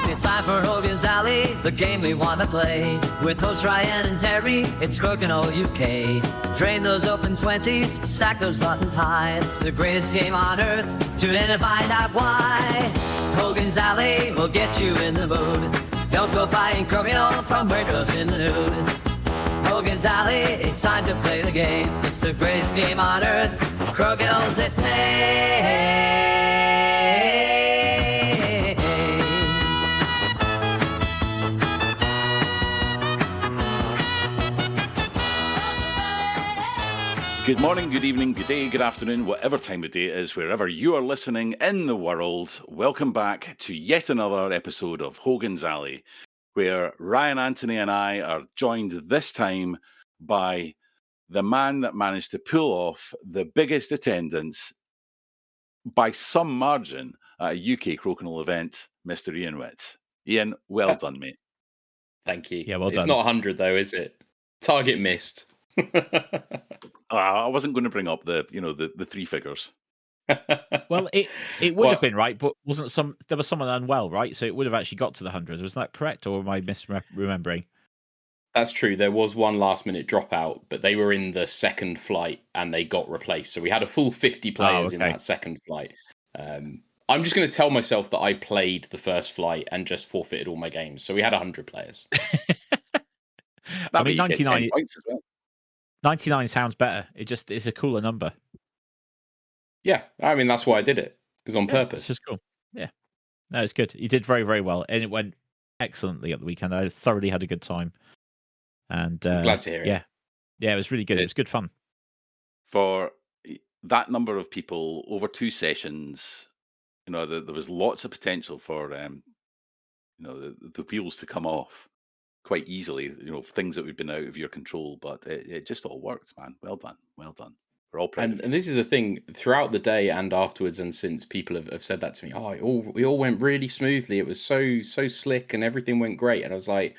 It's time for Hogan's Alley, the game we want to play. With hosts Ryan and Terry, it's Crokinole UK. Drain those open 20s, stack those buttons high. It's the greatest game on earth, tune in and find out why. Hogan's Alley will get you in the mood. Don't go buying Crokinole from where goes in the nude. Hogan's Alley, it's time to play the game. It's the greatest game on earth, Crokinole's its name. Good morning, good evening, good day, good afternoon, whatever time of day it is, wherever you are listening in the world. Welcome back to yet another episode of Hogan's Alley, where Ryan Anthony and I are joined this time by the man that managed to pull off the biggest attendance by some margin at a UK Crokinole event, Mr. Ian Witt. Ian, well done, mate. Thank you. Yeah, well done. It's not 100 though, is it? Target missed. I wasn't going to bring up the three figures. Well, it would have been right, but there was someone unwell, right? So it would have actually got to the 100. Was that correct, or am I misremembering? That's true. There was one last-minute dropout, but they were in the second flight and they got replaced. So we had a full 50 players in that second flight. I'm just going to tell myself that I played the first flight and just forfeited all my games. So we had 100 players. I mean, 99. 99 sounds better. It's a cooler number. Yeah, I mean, that's why I did it. It was on purpose. It's just cool. Yeah. No, it's good. You did very, very well. And it went excellently at the weekend. I thoroughly had a good time. And I'm glad to hear it. Yeah, it was really good. It was good fun. For that number of people over 2 sessions, there was lots of potential for the wheels to come off quite easily, things that would been out of your control, but it just all worked, man. Well done. We're all proud. And this is the thing, throughout the day and afterwards and since, people have said that to me. We all went really smoothly. It was so slick and everything went great. And I was like,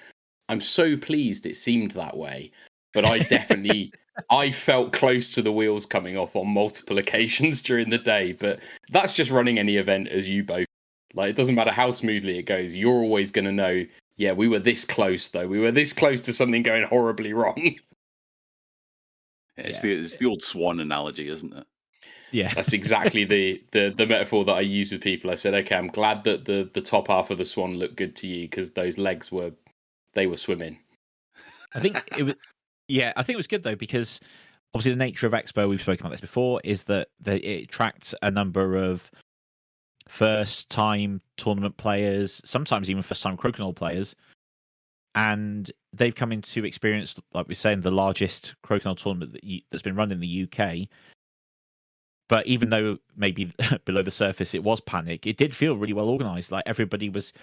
I'm so pleased it seemed that way. But I definitely, I felt close to the wheels coming off on multiple occasions during the day. But that's just running any event, as you both. Like, it doesn't matter how smoothly it goes. You're always going to know, yeah, we were this close, though. We were this close to something going horribly wrong. It's the old swan analogy, isn't it? Yeah. That's exactly the metaphor that I use with people. I said, okay, I'm glad that the top half of the swan looked good to you because those legs were swimming. I think it was good, though, because obviously the nature of Expo, we've spoken about this before, is that it attracts a number of first-time tournament players, sometimes even first-time Crokinole players, and they've come in to experience, like we're saying, the largest Crokinole tournament that's been run in the UK. But even though maybe below the surface it was panic, it did feel really well organised. Like, everybody was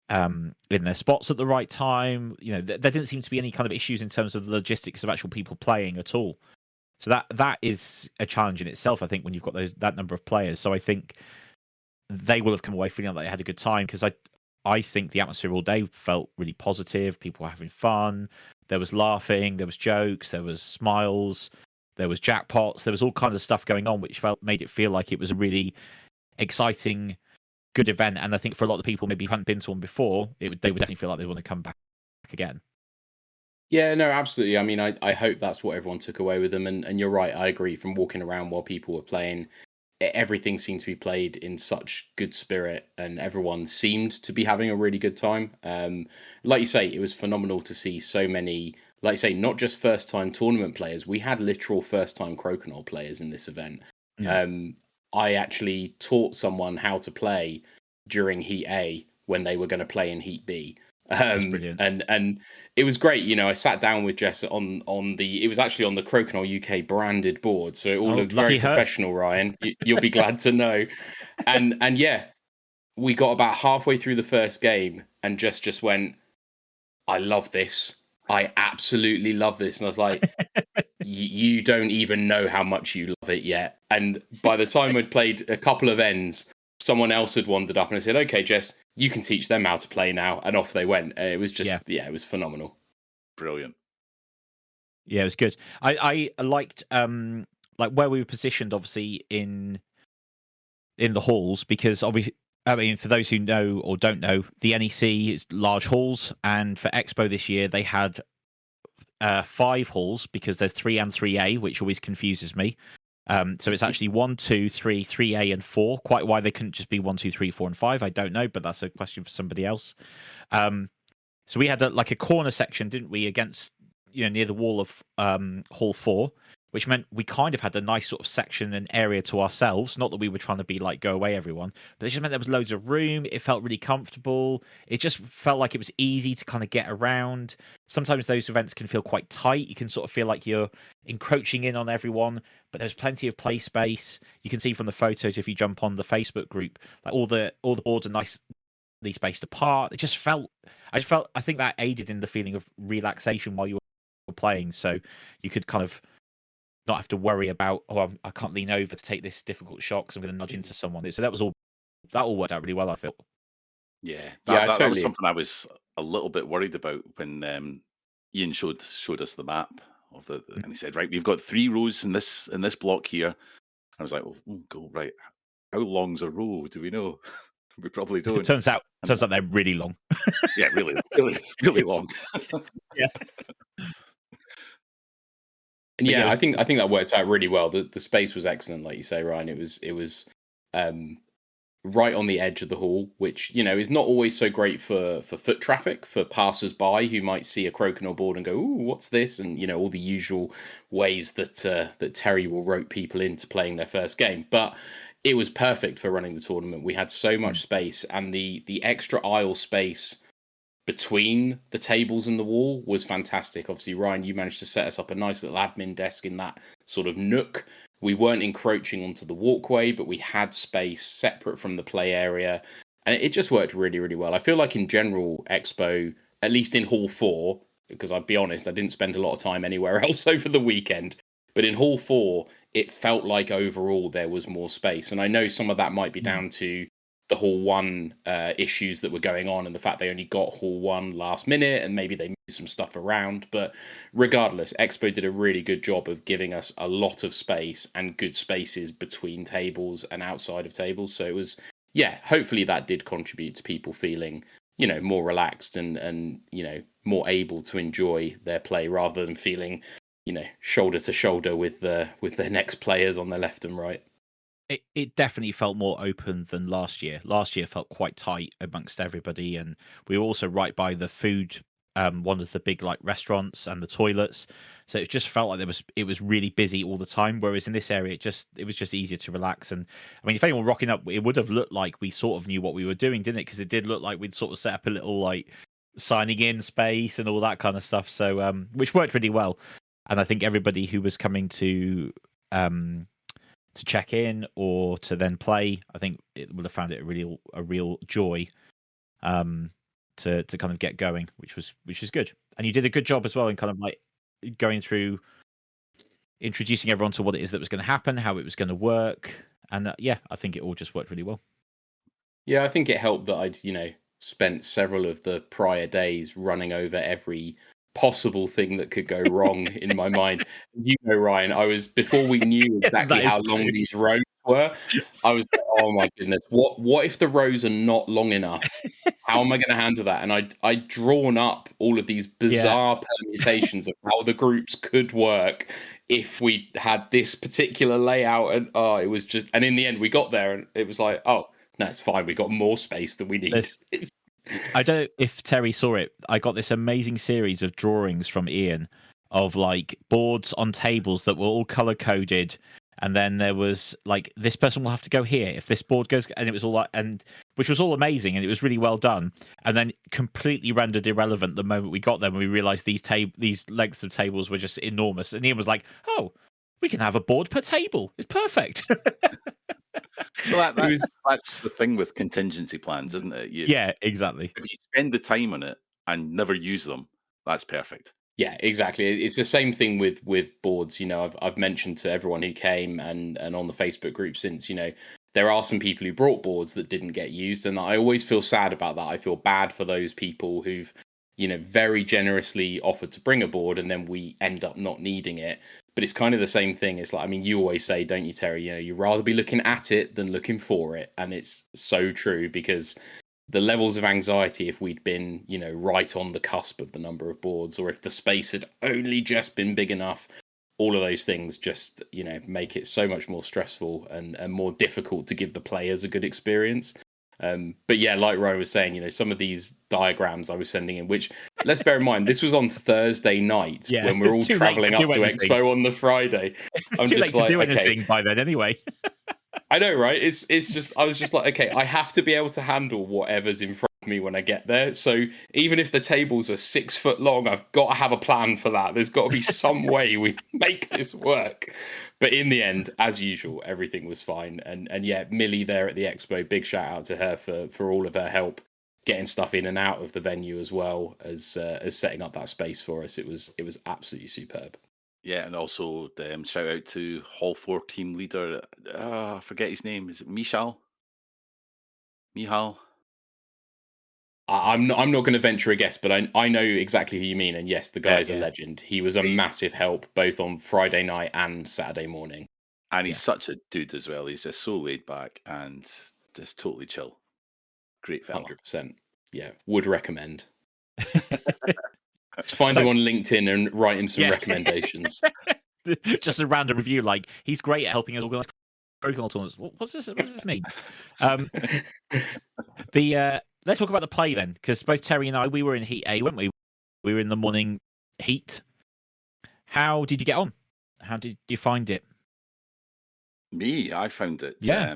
in their spots at the right time. There didn't seem to be any kind of issues in terms of the logistics of actual people playing at all. So that is a challenge in itself, I think, when you've got that number of players. So I think they will have come away feeling like they had a good time, because I think the atmosphere all day felt really positive. People were having fun. There was laughing. There was jokes. There was smiles. There was jackpots. There was all kinds of stuff going on, which made it feel like it was a really exciting, good event. And I think for a lot of the people maybe who hadn't been to one before, they would definitely feel like they want to come back again. Yeah, no, absolutely. I mean, I hope that's what everyone took away with them. And you're right. I agree. From walking around while people were playing, everything seemed to be played in such good spirit, and everyone seemed to be having a really good time. Like you say, it was phenomenal to see so many, like you say, not just first-time tournament players. We had literal first-time Crokinole players in this event. Yeah. I actually taught someone how to play during Heat A when they were going to play in Heat B. That's brilliant. And it was great. I sat down with Jess it was actually on the Crokinole UK branded board, so it all looked very professional, Ryan. You'll be glad to know. And yeah, we got about halfway through the first game and Jess just went, I love this. I absolutely love this. And I was like, you don't even know how much you love it yet. And by the time I'd played a couple of ends, someone else had wandered up and I said, okay, Jess, you can teach them how to play now. And off they went. And it was just, it was phenomenal. Brilliant. Yeah, it was good. I liked like where we were positioned, obviously, in in the halls, because obviously, I mean, for those who know or don't know, the NEC is large halls, and for Expo this year they had 5 halls, because there's 3 and 3A, which always confuses me. So it's actually 1, 2, 3, 3A, and 4. Quite why they couldn't just be 1, 2, 3, 4, and 5, I don't know, but that's a question for somebody else. So we had a corner section, didn't we, against near the wall of Hall 4, which meant we kind of had a nice sort of section and area to ourselves. Not that we were trying to be like, go away, everyone, but it just meant there was loads of room. It felt really comfortable. It just felt like it was easy to kind of get around. Sometimes those events can feel quite tight. You can sort of feel like you're encroaching in on everyone, but there's plenty of play space. You can see from the photos, if you jump on the Facebook group, like all the boards are nicely spaced apart. I think that aided in the feeling of relaxation while you were playing. So you could kind of not have to worry about, I can't lean over to take this difficult shot because I'm going to nudge into someone. So that all worked out really well, I felt. Yeah, totally. That was something I was a little bit worried about when Ian showed us the map of and he said, right, we've got 3 rows in this block here. I was like, oh, go right. How long's a row? Do we know? We probably don't. It turns out they're really long. Yeah, really, really, really long. Yeah. And yeah, I think that worked out really well. The space was excellent, like you say, Ryan. It was right on the edge of the hall, which is not always so great for foot traffic, for passers-by who might see a crokinole board and go, "Ooh, what's this?" And all the usual ways that Terry will rope people into playing their first game. But it was perfect for running the tournament. We had so much space, and the extra aisle space between the tables and the wall was fantastic. Obviously, Ryan, you managed to set us up a nice little admin desk in that sort of nook. We weren't encroaching onto the walkway, but we had space separate from the play area, and it just worked really, really well. I feel like in general, Expo, at least in Hall 4, because I'll be honest, I didn't spend a lot of time anywhere else over the weekend, but in Hall 4, it felt like overall there was more space. And I know some of that might be down to the Hall 1 issues that were going on and the fact they only got Hall 1 last minute and maybe they moved some stuff around. But regardless, Expo did a really good job of giving us a lot of space and good spaces between tables and outside of tables. So it was, hopefully that did contribute to people feeling, more relaxed and more able to enjoy their play rather than feeling, shoulder to shoulder with their next players on their left and right. It definitely felt more open than last year. Last year felt quite tight amongst everybody, and we were also right by the food, one of the big restaurants and the toilets. So it just felt like it was really busy all the time. Whereas in this area, it was just easier to relax. And I mean, if anyone rocking up, it would have looked like we sort of knew what we were doing, didn't it? Because it did look like we'd sort of set up a little signing in space and all that kind of stuff. So which worked really well. And I think everybody who was coming to check in or to then play, I think it would have found it a real joy to kind of get going, which was good. And you did a good job as well in kind of going through introducing everyone to what it is that was going to happen, how it was going to work, and I think it all just worked really well. Yeah, I think it helped that I'd spent several of the prior days running over every possible thing that could go wrong in my mind. Ryan, before we knew exactly how long these rows were, I was like, oh my goodness, what if the rows are not long enough? How am I going to handle that? And I'd drawn up all of these bizarre permutations of how the groups could work if we had this particular layout. And it was just, and in the end we got there and it was like, oh no, it's fine, we got more space than we need. I don't know if Terry saw it. I got this amazing series of drawings from Ian of boards on tables that were all color coded, and then there was this person will have to go here if this board goes, and it was all which was all amazing and it was really well done. And then completely rendered irrelevant the moment we got there when we realized these lengths of tables were just enormous. And Ian was like, "Oh, we can have a board per table. It's perfect." Well, that's the thing with contingency plans, isn't it? Yeah, exactly. If you spend the time on it and never use them, that's perfect. Yeah, exactly. It's the same thing with boards. I've mentioned to everyone who came and on the Facebook group since, there are some people who brought boards that didn't get used, and I always feel sad about that. I feel bad for those people who've very generously offered to bring a board and then we end up not needing it. But it's kind of the same thing. It's like, I mean, you always say, don't you, Terry? You know, you'd rather be looking at it than looking for it. And it's so true, because the levels of anxiety, if we'd been, you know, right on the cusp of the number of boards, or if the space had only just been big enough, all of those things just, you know, make it so much more stressful and more difficult to give the players a good experience. But yeah, like Ryan was saying, you know, some of these diagrams I was sending in, which, let's bear in mind, this was on Thursday night when we're all traveling up to Expo on the Friday. It's too late to do anything by then anyway. I know, right? It's just, I was just like, okay, I have to be able to handle whatever's in front of me when I get there. So even if the tables are 6 foot long, I've got to have a plan for that. There's got to be some way we make this work. But in the end, as usual, everything was fine. And yeah, Millie there at the Expo, big shout out to her for all of her help getting stuff in and out of the venue, as well as setting up that space for us. It was absolutely superb. Yeah, and also shout out to Hall 4 team leader. I forget his name. Is it Michal? I'm not going to venture a guess, but I know exactly who you mean. And yes, the guy's a legend. He was a massive help both on Friday night and Saturday morning. And he's such a dude as well. He's just so laid back and just totally chill. Great fella. 100%. Yeah, would recommend. Let's find him on LinkedIn and write him some recommendations. Just a random review, like, he's great at helping us organise Crokinole tournaments. What's this mean? Let's talk about the play then, because both Terry and I, we were in Heat A, weren't we? We were in the morning heat. How did you get on? How did you find it? Me, I found it. Yeah.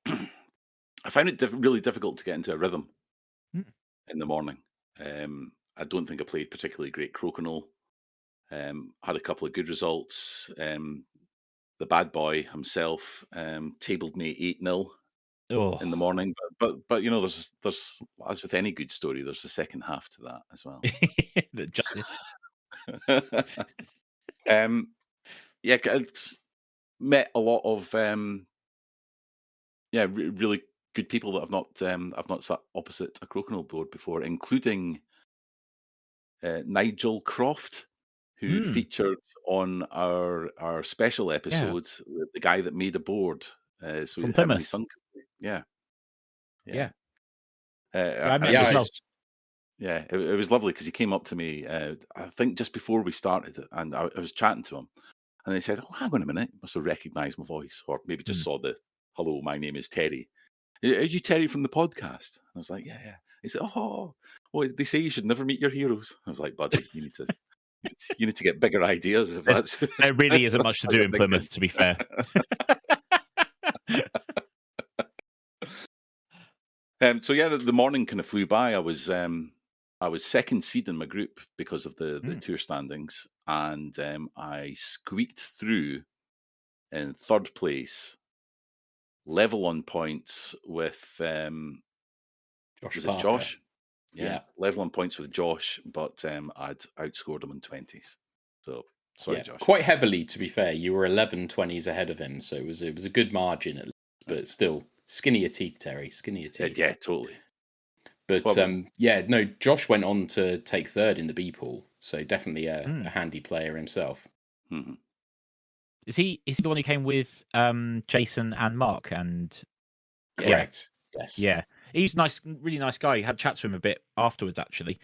I found it really difficult to get into a rhythm in the morning. I don't think I played particularly great Crokinole. Had a couple of good results. The bad boy himself tabled me 8-0 in the morning. But you know, there's as with any good story, there's a second half to that as well. The justice. Yeah, it's met a lot of really good people that I've not sat opposite a Crokinole board before, including Nigel Croft, who featured on our special episode, the guy that made a board. So from Plymouth. It was lovely because he came up to me, I think just before we started, and I was chatting to him, and he said, "Oh, hang on a minute," must have recognised my voice, or maybe just saw the "Hello, my name is Terry. Are you Terry from the podcast?" And I was like, "Yeah." He said, "Oh, well, they say you should never meet your heroes." I was like, "Buddy, you need to get bigger ideas." If there really isn't much to do in Plymouth, to be fair. So yeah, the morning kind of flew by. I was second seed in my group because of the tour standings, and I squeaked through in third place, level on points with Josh? Yeah, level on points with Josh, but I'd outscored him in 20s. So sorry, Josh. Quite heavily, to be fair. You were 11 20s ahead of him, so it was a good margin at least, but still skinny your teeth, Terry. Skinny your teeth. Yeah, totally. But Josh went on to take third in the B pool, so definitely a handy player himself. Mm-hmm. Is he the one who came with Jason and Mark? And correct. Yes. Yeah, he's nice, really nice guy. Had chats with him a bit afterwards, actually.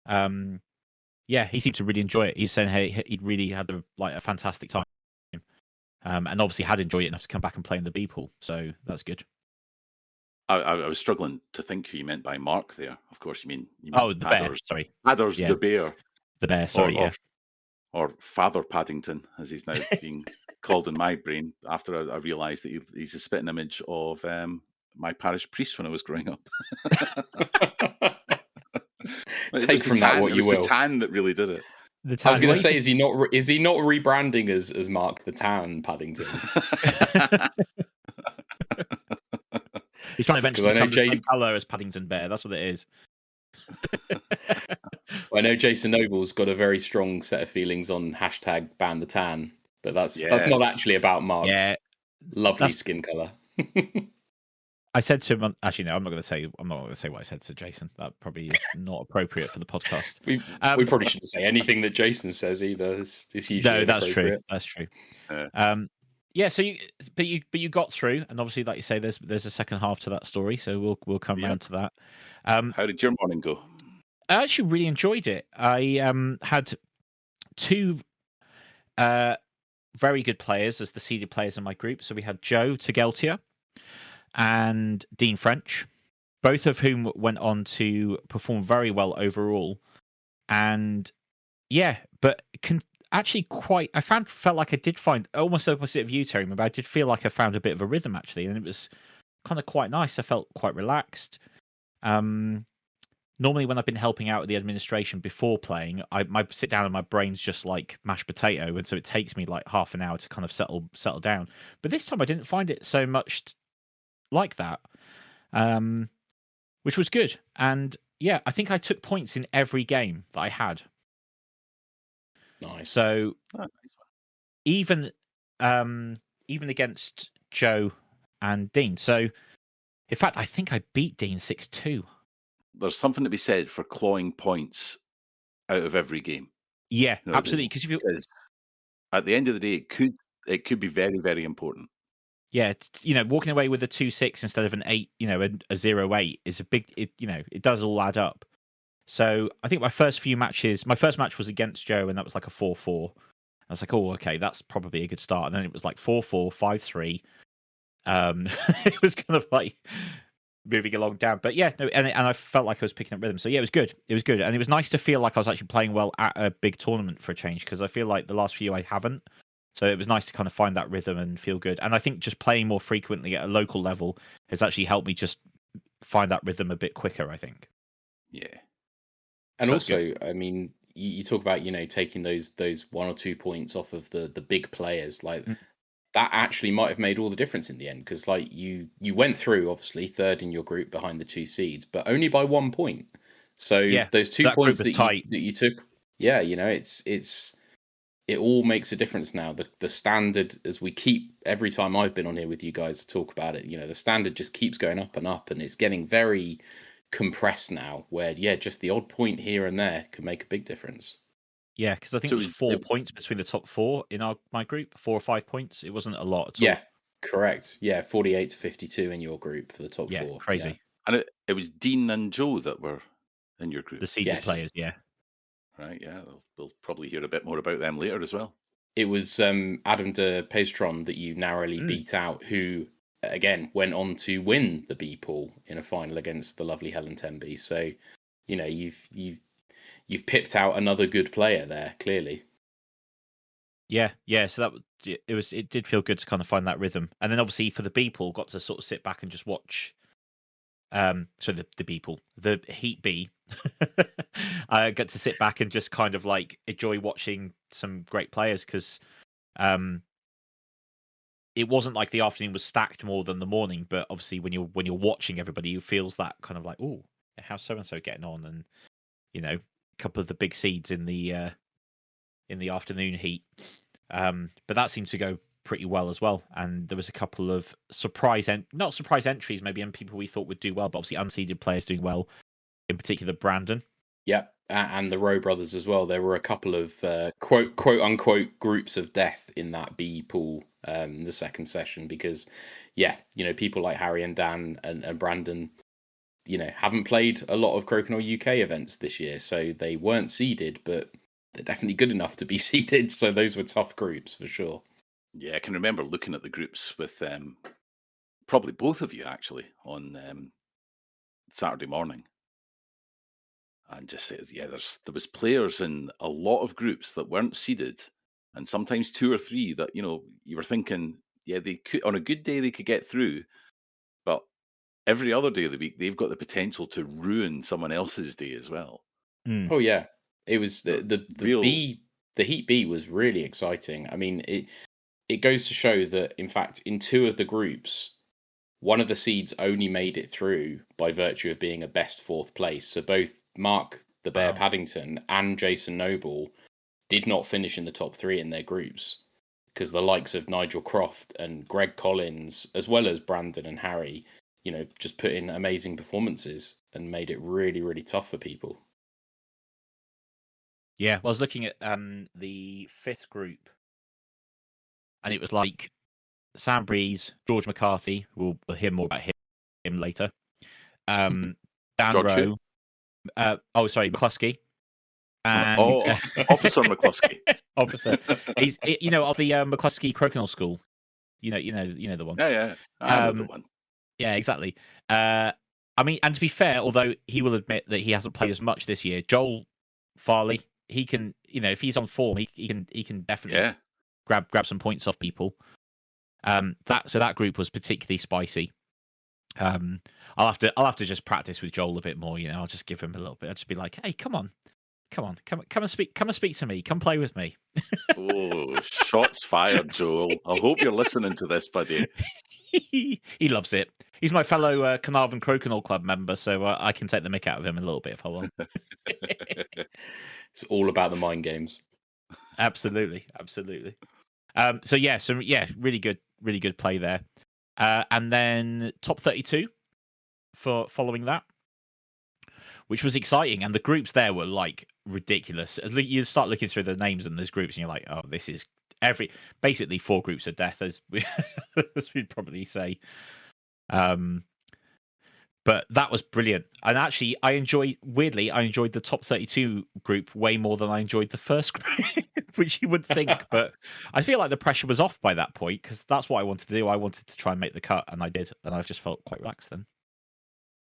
He seemed to really enjoy it. He's saying, hey, he'd really had a fantastic time, and obviously had enjoyed it enough to come back and play in the B pool. So that's good. I was struggling to think who you meant by Mark there. Of course, you mean the bear. Sorry, Adders the bear. The bear. Sorry, or Father Paddington, as he's now being called in my brain. After I realised that he's a spitting image of my parish priest when I was growing up. Take from that what you will. It was the tan that really did it. I was going to say, is he not rebranding as Mark the Tan Paddington? He's trying to eventually become the same colour as Paddington Bear. That's what it is. I know Jason Noble's got a very strong set of feelings on hashtag ban the tan, but that's not actually about Mark's lovely skin colour. I said to him, actually, no, I'm not going to say what I said to Jason. That probably is not appropriate for the podcast. We probably shouldn't say anything that Jason says either. It's usually no, that's true. inappropriate. That's true. Yeah. So you got through, and obviously, like you say, there's a second half to that story. So we'll come round to that. How did your morning go? I actually really enjoyed it. I had two very good players as the seeded players in my group. So we had Joe Tegeltia and Dean French, both of whom went on to perform very well overall. And yeah, but I felt like I did find almost opposite of you, Terry, but I did feel like I found a bit of a rhythm actually, and it was kind of quite nice. I felt quite relaxed. Normally, when I've been helping out with the administration before playing, I sit down and my brain's just like mashed potato, and so it takes me like half an hour to kind of settle down. But this time, I didn't find it so much like that, which was good. And yeah, I think I took points in every game that I had. Nice. So even against Joe and Dean. So in fact, I think I beat Dean 6-2. There's something to be said for clawing points out of every game. Yeah, absolutely. Because at the end of the day, it could be very, very important. Yeah, walking away with a 2-6 instead of an 8, a 0-8 is a big. It does all add up. So I think my first match was against Joe, and that was like a 4-4. I was like, oh, okay, that's probably a good start. And then it was like 4-4, 5-3. It was kind of like moving along down, but yeah, no, and I felt like I was picking up rhythm. So yeah, it was good, and it was nice to feel like I was actually playing well at a big tournament for a change, because I feel like the last few I haven't. So it was nice to kind of find that rhythm and feel good. And I think just playing more frequently at a local level has actually helped me just find that rhythm a bit quicker, I think. Yeah. And so also, I mean, you talk about taking those 1 or 2 points off of the big players, like. That actually might have made all the difference in the end, because like you went through obviously third in your group behind the 2 seeds, but only by 1 point. So yeah, those 2 points that you took, yeah, it all makes a difference now. The standard, as we keep every time I've been on here with you guys to talk about it, the standard just keeps going up and up, and it's getting very compressed now. Where just the odd point here and there can make a big difference. Yeah, because I think it was 4 points between the top 4 in my group, 4 or 5 points. It wasn't a lot at all. Yeah, correct. Yeah, 48 to 52 in your group for the top 4. Yeah, crazy. Yeah. And it was Dean and Joe that were in your group. The seeded players, yeah. Right, yeah. We'll probably hear a bit more about them later as well. It was Adam de Pestron that you narrowly beat out, who, again, went on to win the B pool in a final against the lovely Helen Tenby. So, you've pipped out another good player there, clearly. Yeah. So it did feel good to kind of find that rhythm, and then obviously for the B pool, got to sort of sit back and just watch. So the B pool, the Heat B, I get to sit back and just kind of like enjoy watching some great players, because it wasn't like the afternoon was stacked more than the morning, but obviously when you're watching everybody, you feels that kind of like, oh, how's so and so getting on, and a couple of the big seeds in the afternoon heat, but that seemed to go pretty well as well. And there was a couple of not surprise entries maybe, and people we thought would do well, but obviously unseeded players doing well, in particular Brandon. Yeah, and the Rowe brothers as well. There were a couple of quote unquote groups of death in that B pool the second session, because people like Harry and Dan and Brandon haven't played a lot of Crokinole UK events this year, so they weren't seeded, but they're definitely good enough to be seeded. So those were tough groups for sure. Yeah, I can remember looking at the groups with probably both of you actually on Saturday morning, and just there was players in a lot of groups that weren't seeded, and sometimes 2 or 3 that you were thinking, they could, on a good day they could get through, but every other day of the week they've got the potential to ruin someone else's day as well. Oh yeah, it was the Heat B was really exciting. I mean, it goes to show that in fact in 2 of the groups, one of the seeds only made it through by virtue of being a best 4th place. So both Mark the Bear Paddington and Jason Noble did not finish in the top 3 in their groups, because the likes of Nigel Croft and Greg Collins, as well as Brandon and Harry, just put in amazing performances and made it really, really tough for people. Yeah, well, I was looking at the 5th group, and it was like Sam Breeze, George McCarthy. We'll hear more about him later. Dan George who? Rowe. McCluskey. And Officer McCluskey. Officer. He's of the McCluskey Crokinole School. You know the one. Yeah. I know the one. Yeah, exactly. I mean, and to be fair, although he will admit that he hasn't played as much this year, Joel Farley, he can, if he's on form, he can definitely grab some points off people. That group was particularly spicy. I'll have to just practice with Joel a bit more. I'll just give him a little bit. I'll just be like, hey, come on, come and speak to me. Come play with me. Oh, shots fired, Joel. I hope you're listening to this, buddy. He loves it. He's my fellow Carnarvon Crokinole Club member, so I can take the mick out of him a little bit if I want. It's all about the mind games. Absolutely. Really good play there. And then top 32 for following that, which was exciting. And the groups there were like ridiculous. You start looking through the names in those groups, and you're like, oh, this is basically 4 groups of death, as we'd probably say. But that was brilliant. And actually, I enjoyed the top 32 group way more than I enjoyed the first group, which you would think. But I feel like the pressure was off by that point, because that's what I wanted to do. I wanted to try and make the cut, and I did. And I just felt quite relaxed then.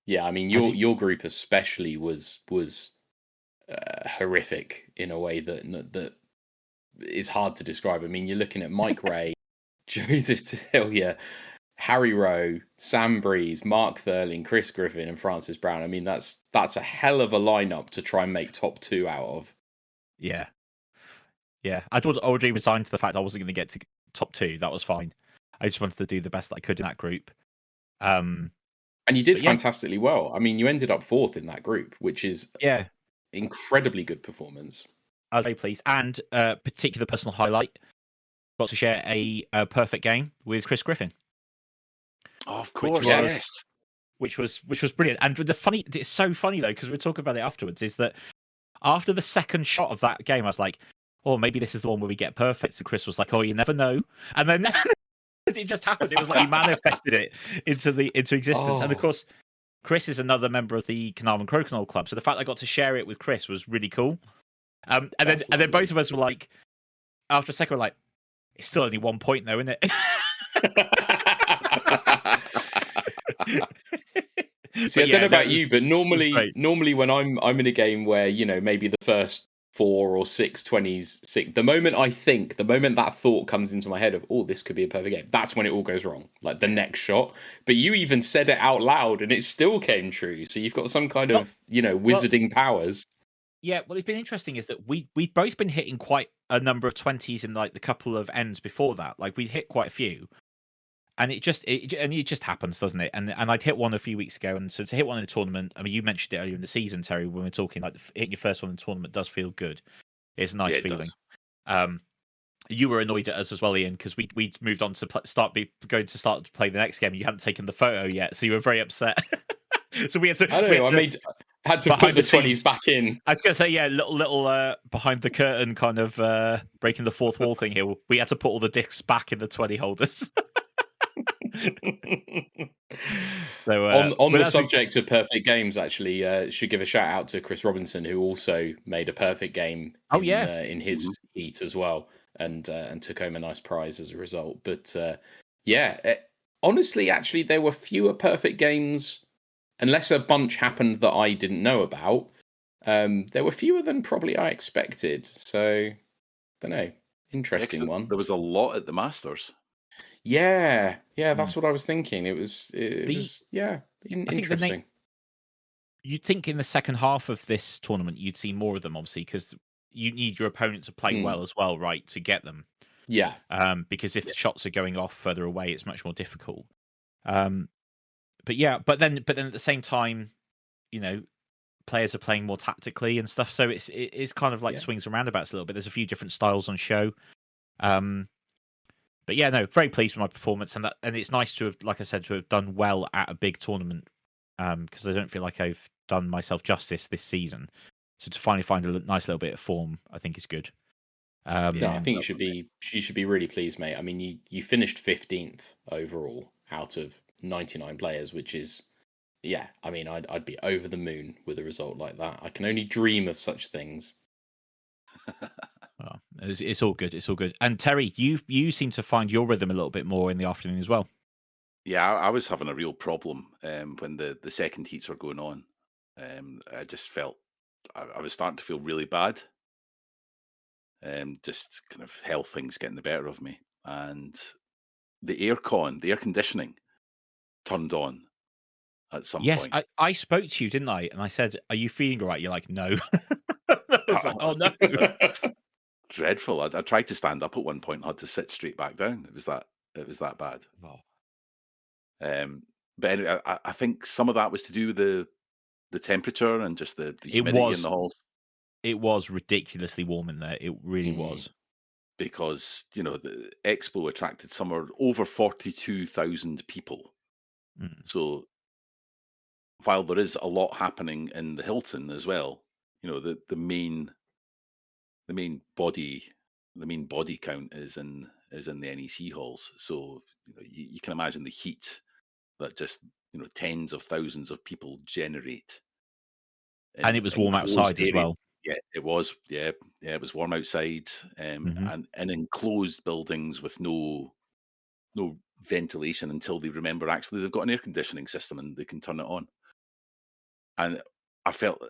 Yeah, I mean, your group especially was horrific in a way that is hard to describe. I mean, you're looking at Mike Ray, Joseph Cecilia, Harry Rowe, Sam Breeze, Mark Thurling, Chris Griffin, and Francis Brown. I mean, that's a hell of a lineup to try and make top 2 out of. Yeah. I'd already resigned to the fact I wasn't going to get to top 2. That was fine. I just wanted to do the best I could in that group. And you did fantastically well. I mean, you ended up 4th in that group, which is incredibly good performance. I was very pleased. And particular personal highlight, got to share a perfect game with Chris Griffin. Oh, of course, yes. Which was brilliant. And it's so funny though, because we're talking about it afterwards, is that after the second shot of that game, I was like, oh, maybe this is the one where we get perfect. So Chris was like, oh, you never know. And then it just happened. It was like he manifested it into existence. And of course, Chris is another member of the Carnarvon Crokinole Club. So the fact I got to share it with Chris was really cool. And then both of us were like, after a second, we're like, it's still only 1 point though, isn't it? See, I don't know about you, but normally when I'm in a game where maybe the first 4 or 6 20s, the moment that thought comes into my head of, oh, this could be a perfect game, that's when it all goes wrong, like the next shot. But you even said it out loud, and it still came true. So you've got some kind of wizarding powers. Yeah, well, it's been interesting is that we've both been hitting quite a number of 20s in like the couple of ends before that. Like we'd hit quite a few. And it just happens, doesn't it? And I'd hit one a few weeks ago, and so to hit one in the tournament, I mean, you mentioned it earlier in the season, Terry, when we were talking, like hitting your first one in the tournament does feel good. It's a nice feeling. You were annoyed at us as well, Ian, because we moved on to start to play the next game. You hadn't taken the photo yet, so you were very upset. So we had to. I had to put the 20s back in. I was going to say, yeah, little behind the curtain kind of breaking the fourth wall thing here. We had to put all the discs back in the 20 holders. So on the subject of perfect games, actually, should give a shout out to Chris Robinson, who also made a perfect game in his heat as well, and took home a nice prize as a result. But honestly, actually, there were fewer perfect games, unless a bunch happened that I didn't know about. There were fewer than probably I expected. So, don't know. Interesting one. There was a lot at the Masters. Yeah, that's what I was thinking. It was interesting. You'd think in the second half of this tournament you'd see more of them, obviously, because you need your opponent to play well as well, right, to get them. Yeah. Because if shots are going off further away, it's much more difficult. But then at the same time, players are playing more tactically and stuff, so it's kind of like swings and roundabouts a little bit. There's a few different styles on show. But yeah, no, very pleased with my performance, and it's nice to have, like I said, to have done well at a big tournament, because I don't feel like I've done myself justice this season. So to finally find a nice little bit of form, I think is good. No, I think you should be really pleased, mate. I mean, you finished 15th overall out of 99 players, which is, yeah. I mean, I'd be over the moon with a result like that. I can only dream of such things. Well, it's all good. It's all good. And Terry, you seem to find your rhythm a little bit more in the afternoon as well. Yeah, I was having a real problem when the second heats were going on. I just felt I was starting to feel really bad. Just kind of health things getting the better of me, and the air conditioning turned on at some Yes, point. I spoke to you, didn't I? And I said, "Are you feeling all right?" You're like, "No." I was like, "Oh no." Dreadful. I tried to stand up at one point and had to sit straight back down. It was that bad. Oh. But anyway, I think some of that was to do with the temperature and just the humidity in the halls. It was ridiculously warm in there. It really was. Because, the expo attracted somewhere over 42,000 people. So while there is a lot happening in the Hilton as well, the main body count is in the NEC halls. So you can imagine the heat that just tens of thousands of people generate. And it was warm outside as well. Yeah, it was. Yeah, it was warm outside, and in enclosed buildings with no ventilation until they remember actually they've got an air conditioning system and they can turn it on. And I felt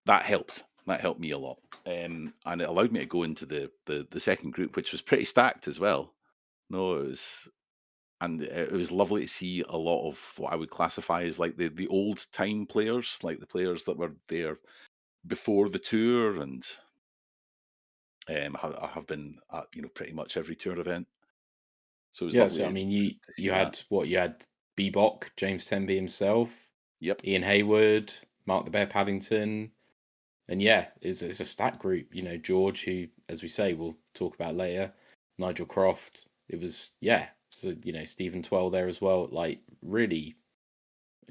that helped. That helped me a lot, and it allowed me to go into the second group, which was pretty stacked as well. No, it was lovely to see a lot of what I would classify as like the old time players, like the players that were there before the tour, and I have been at pretty much every tour event. So it was lovely. So I mean, you had Bebop, James Tenby himself, yep, Ian Hayward, Mark the Bear Paddington, and it's a stacked group. George, who, as we say, we'll talk about later, Nigel Croft. It was so, Stephen Twell there as well. Like really,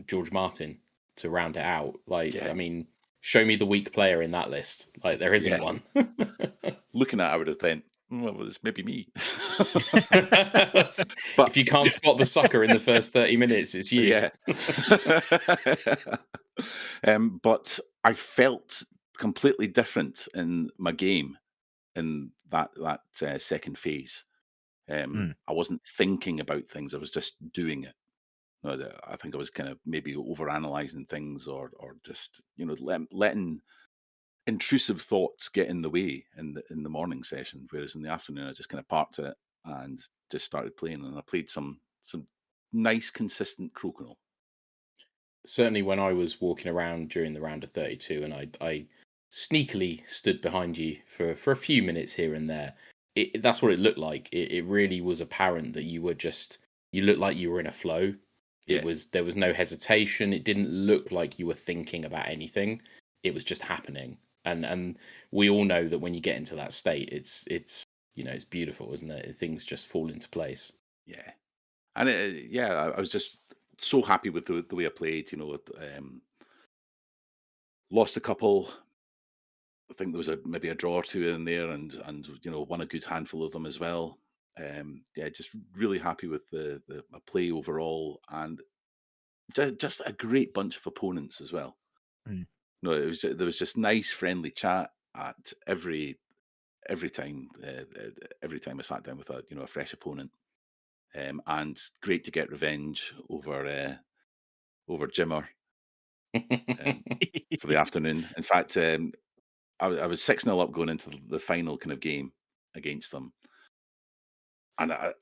George Martin to round it out. Like I mean, show me the weak player in that list. Like there isn't one. Looking at it, I would have thought, well, it's maybe me. But if you can't spot the sucker in the first 30 minutes, it's you. Yeah. But I felt completely different in my game in that second phase. I wasn't thinking about things; I was just doing it. I think I was kind of maybe overanalyzing things, or just letting intrusive thoughts get in the way in the morning session. Whereas in the afternoon, I just kind of parked it and just started playing, and I played some nice, consistent Crokinole. Certainly, when I was walking around during the round of 32, and I sneakily stood behind you for a few minutes here and there. That's what it looked like. It really was apparent that you looked like you were in a flow. Yeah. There was no hesitation. It didn't look like you were thinking about anything. It was just happening. And we all know that when you get into that state, it's it's beautiful, isn't it? Things just fall into place. Yeah, and I was just so happy with the way I played. Lost a couple. I think there was maybe a draw or two in there, and won a good handful of them as well. Just really happy with my play overall, and just a great bunch of opponents as well. No, there was just nice, friendly chat at every time. Every time I sat down with a fresh opponent, and great to get revenge over Jimmer for the afternoon. In fact, I was 6-0 up going into the final kind of game against them, and I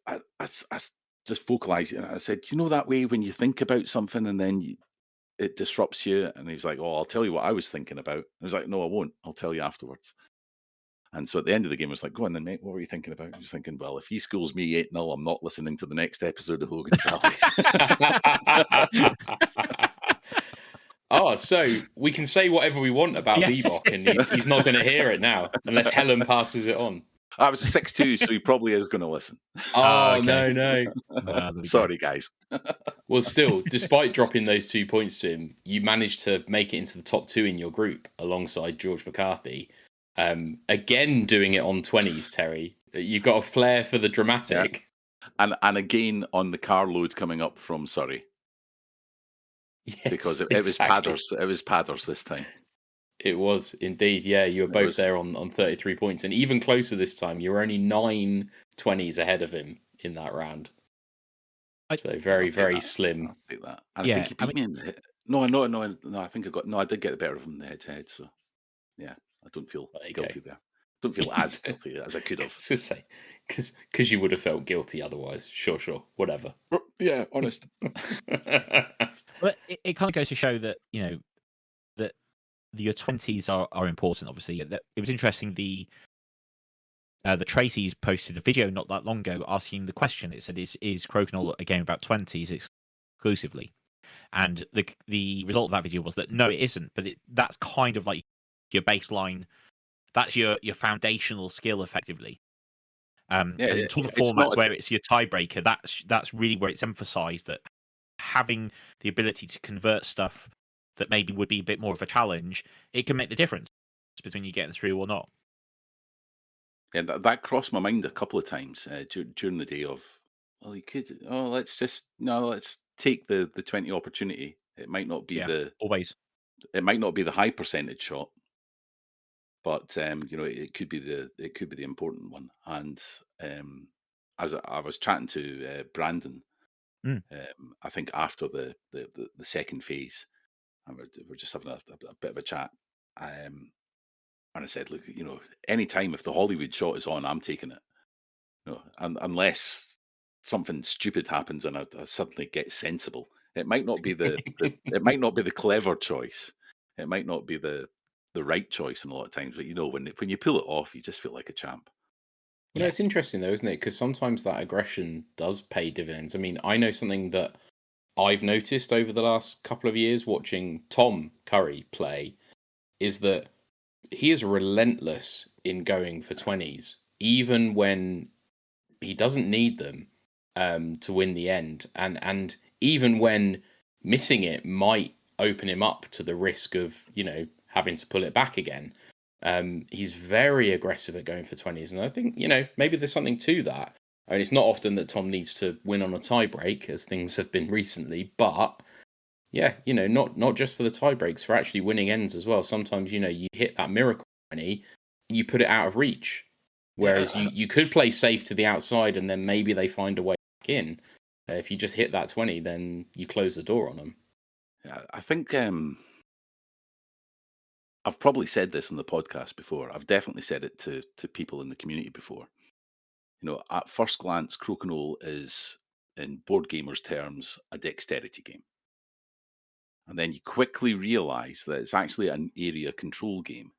just vocalized. I said, that way when you think about something and then it disrupts you. And he was like, "Oh, I'll tell you what I was thinking about." I was like, "No, I won't. I'll tell you afterwards." And so at the end of the game, I was like, "Go on then, mate. What were you thinking about?" I was thinking, well, if he schools me 8-0, I'm not listening to the next episode of Hogan Sally. Oh, so we can say whatever we want about Bebop, and he's not going to hear it now unless Helen passes it on. I was a 6-2, so he probably is going to listen. Oh, okay. no. Sorry, guys. Well, still, despite dropping those 2 points to him, you managed to make it into the top 2 in your group alongside George McCarthy. Again, doing it on 20s, Terry. You got a flair for the dramatic. Yeah. And again on the car load coming up from Surrey. Yes, because it exactly. was Padders. It was Padders this time. It was indeed. Yeah, you were both there on 33 points. And even closer this time, you were only 9 20s ahead of him in that round. So very, very slim. I'll take that. And I think he beat me in the hit. No, I think I did get the better of him in the head-to-head. So, yeah, I don't feel guilty there. Don't feel as guilty as I could have. To say, because you would have felt guilty otherwise. Sure, whatever. Yeah, honest. Well, it kind of goes to show that that your 20s are important. Obviously, it was interesting. The Tracy's posted a video not that long ago asking the question. It said, "Is Crokinole a game about 20s exclusively?" And the result of that video was that no, it isn't. But that's kind of like your baseline. That's your foundational skill, effectively. And in tournament formats where it's your tiebreaker, that's really where it's emphasised that having the ability to convert stuff that maybe would be a bit more of a challenge, it can make the difference between you getting through or not. Yeah, that crossed my mind a couple of times during the day of, well, you could, let's take the 20 opportunity. It might not be it might not be the high percentage shot, but it could be the important one. And as I was chatting to Brandon, I think after the second phase, and we're just having a bit of a chat, and I said, look, any time if the Hollywood shot is on, I'm taking it. And unless something stupid happens and I suddenly get sensible, it might not be it might not be the clever choice. It might not be the right choice in a lot of times, but when you pull it off, you just feel like a champ. You know, it's interesting though, isn't it? Because sometimes that aggression does pay dividends. I mean, I know something that I've noticed over the last couple of years watching Tom Curry play is that he is relentless in going for 20s, even when he doesn't need them to win the end, and even when missing it might open him up to the risk of having to pull it back again. He's very aggressive at going for 20s, and I think maybe there's something to that. I mean, it's not often that Tom needs to win on a tie break, as things have been recently, but yeah, not just for the tie breaks, for actually winning ends as well. Sometimes you hit that miracle 20, you put it out of reach. Whereas you could play safe to the outside and then maybe they find a way back in. If you just hit that 20, then you close the door on them. Yeah, I think I've probably said this on the podcast before. I've definitely said it to people in the community before. At first glance, Crokinole is, in board gamers' terms, a dexterity game. And then you quickly realise that it's actually an area control game,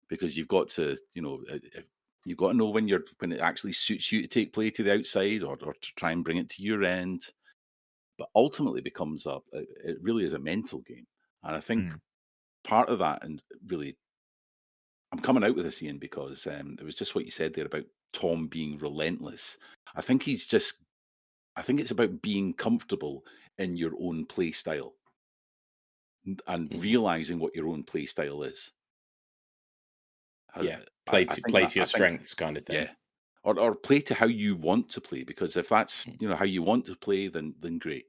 because you've got to, you've got to know when it actually suits you to take play to the outside or to try and bring it to your end. But ultimately becomes it really is a mental game. And I think part of that, and really, I'm coming out with this, Ian, because it was just what you said there about Tom being relentless. I think it's about being comfortable in your own play style and realizing what your own play style is. Yeah, play to your strengths, kind of thing. Yeah, or play to how you want to play, because if that's how you want to play, then great.